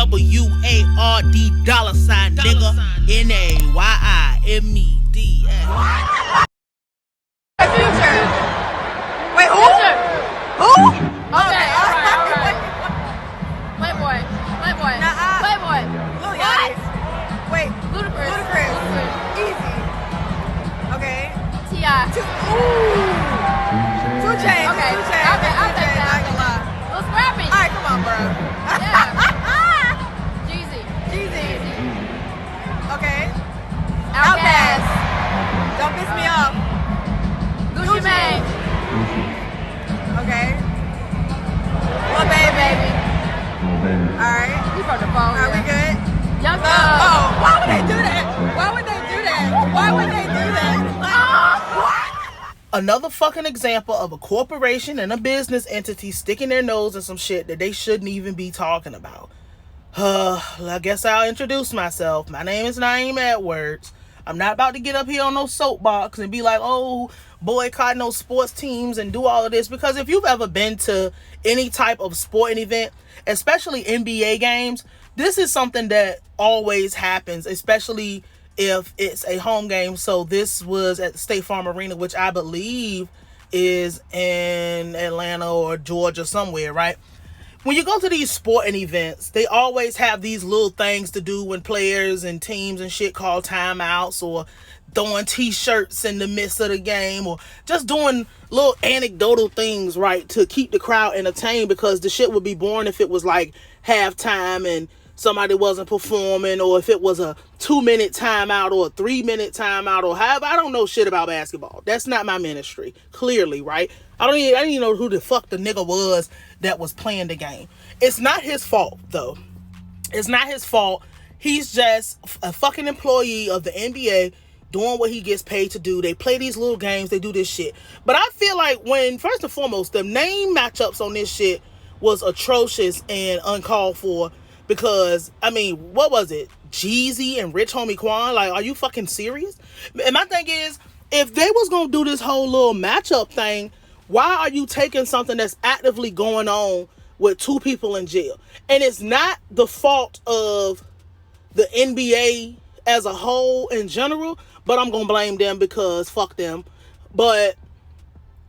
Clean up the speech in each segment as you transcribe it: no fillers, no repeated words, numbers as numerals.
WARD dollar sign, nigga. NAYIMED. Future. Wait, who? Who? Okay, alright. Playboy. Nuh-uh. Playboy. Lil What? Yachty. Wait. Ludacris. Easy. Okay. T.I. Two Chainz. Okay. Two Chainz. I'll take Not that. gonna lie. Lil Scrappy. All right, come on, bro. Yeah. Jeezy. Okay. Outkast. Don't piss me off. Gucci Mane. Okay. Lil Baby. All right. He from the phone. Are we good? Young Oh, why would they do that? Why would they do that? Another fucking example of a corporation and a business entity sticking their nose in some shit that they shouldn't even be talking about. I guess I'll introduce myself. My name is Nayim Edwards. I'm not about to get up here on no soapbox and be like, oh, boycott no sports teams and do all of this. Because if you've ever been to any type of sporting event, especially NBA games, this is something that always happens, especially if it's a home game. So this was at the State Farm Arena, which I believe is in Atlanta or Georgia somewhere, right? When you go to these sporting events, they always have these little things to do when players and teams and shit call timeouts, or throwing t-shirts in the midst of the game, or just doing little anecdotal things, right, to keep the crowd entertained, because the shit would be boring if it was like halftime and somebody wasn't performing, or if it was a 2-minute timeout or a 3-minute timeout, or however. I don't know shit about basketball. That's not my ministry, clearly, right? I didn't even know who the fuck the nigga was that was playing the game. It's not his fault, though. It's not his fault. He's just a fucking employee of the NBA doing what he gets paid to do. They play these little games. They do this shit. But I feel like first and foremost, the name matchups on this shit was atrocious and uncalled for. Because, I mean, what was it? Jeezy and Rich Homie Quan? Like, are you fucking serious? And my thing is, if they was gonna do this whole little matchup thing, why are you taking something that's actively going on with two people in jail? And it's not the fault of the NBA as a whole in general, but I'm gonna blame them because fuck them. But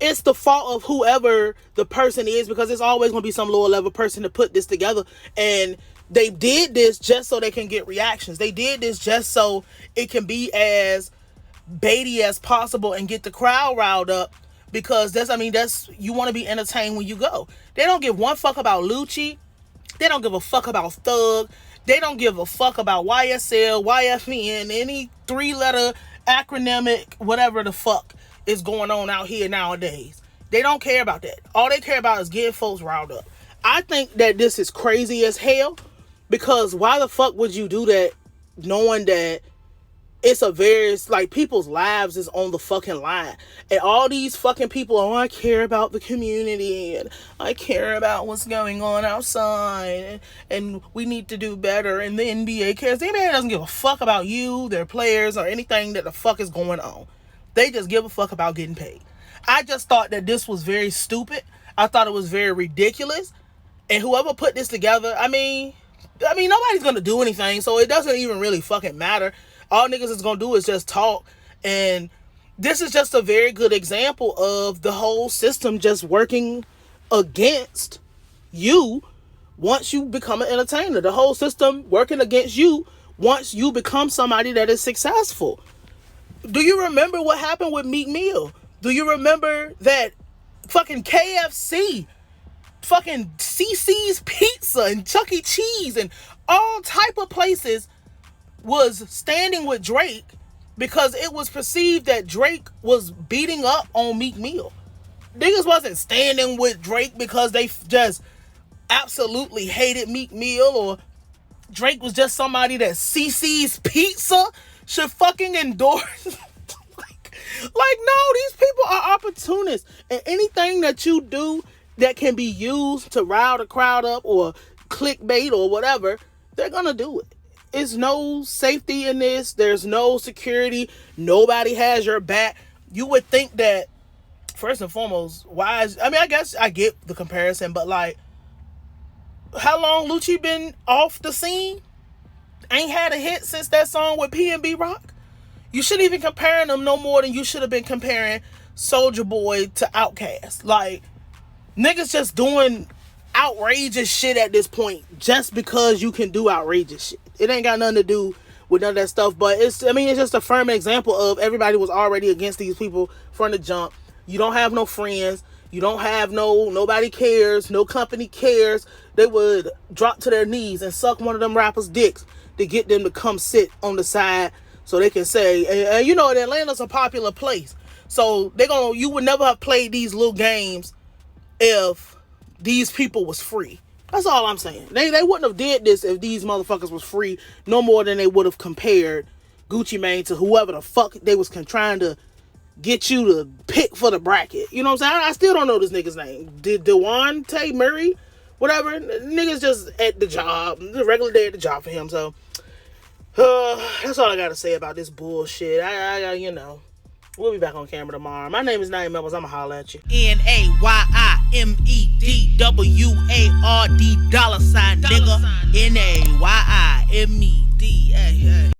it's the fault of whoever the person is, because it's always gonna be some lower level person to put this together. And they did this just so they can get reactions. They did this just so it can be as baity as possible and get the crowd riled up, because that's you want to be entertained when you go. They don't give one fuck about Lucci. They don't give a fuck about Thug. They don't give a fuck about YSL, YFN, any 3-letter acronymic, whatever the fuck is going on out here nowadays. They don't care about that. All they care about is getting folks riled up. I think that this is crazy as hell, because why the fuck would you do that knowing that it's people's lives is on the fucking line, and all these fucking people, I care about the community, and I care about what's going on outside, and we need to do better, and the NBA cares. The NBA doesn't give a fuck about you, their players, or anything that the fuck is going on. They just give a fuck about getting paid. I just thought that this was very stupid. I thought it was very ridiculous, and whoever put this together, I mean, nobody's gonna do anything, so it doesn't even really fucking matter. All niggas is gonna do is just talk. And this is just a very good example of the whole system just working against you once you become an entertainer. The whole system working against you once you become somebody that is successful. Do you remember what happened with Meek Mill? Do you remember that fucking KFC, fucking CC's Pizza and Chuck E. Cheese and all type of places was standing with Drake because it was perceived that Drake was beating up on Meek Mill? Niggas wasn't standing with Drake because they just absolutely hated Meek Mill, or Drake was just somebody that CC's Pizza should fucking endorse. like, no, these people are opportunists, and anything that you do that can be used to rile the crowd up or clickbait or whatever, they're gonna do it. There's no safety in this. There's no security. Nobody has your back. You would think that, first and foremost, I guess I get the comparison, but like, how long Lucci been off the scene? Ain't had a hit since that song with P&B Rock. You shouldn't even comparing them no more than you should have been comparing Soulja Boy to Outkast. Like, niggas just doing outrageous shit at this point just because you can do outrageous shit. It ain't got nothing to do with none of that stuff, but it's just a firm example of everybody was already against these people from the jump. You don't have no friends. You don't have nobody cares. No company cares. They would drop to their knees and suck one of them rappers' dicks to get them to come sit on the side so they can say, and you know, Atlanta's a popular place. So you would never have played these little games if these people was free. That's all I'm saying. They wouldn't have did this if these motherfuckers was free, no more than they would have compared Gucci Mane to whoever the fuck they was trying to get you to pick for the bracket. You know what I'm saying? I still don't know this nigga's name. Devontae Murray? Whatever. Nigga's just at the job. The regular day at the job for him. So, that's all I gotta say about this bullshit. I you know. We'll be back on camera tomorrow. My name is Nayim. I'ma holler at you. NAYIMEDWARD $, nigga. NAYIMED.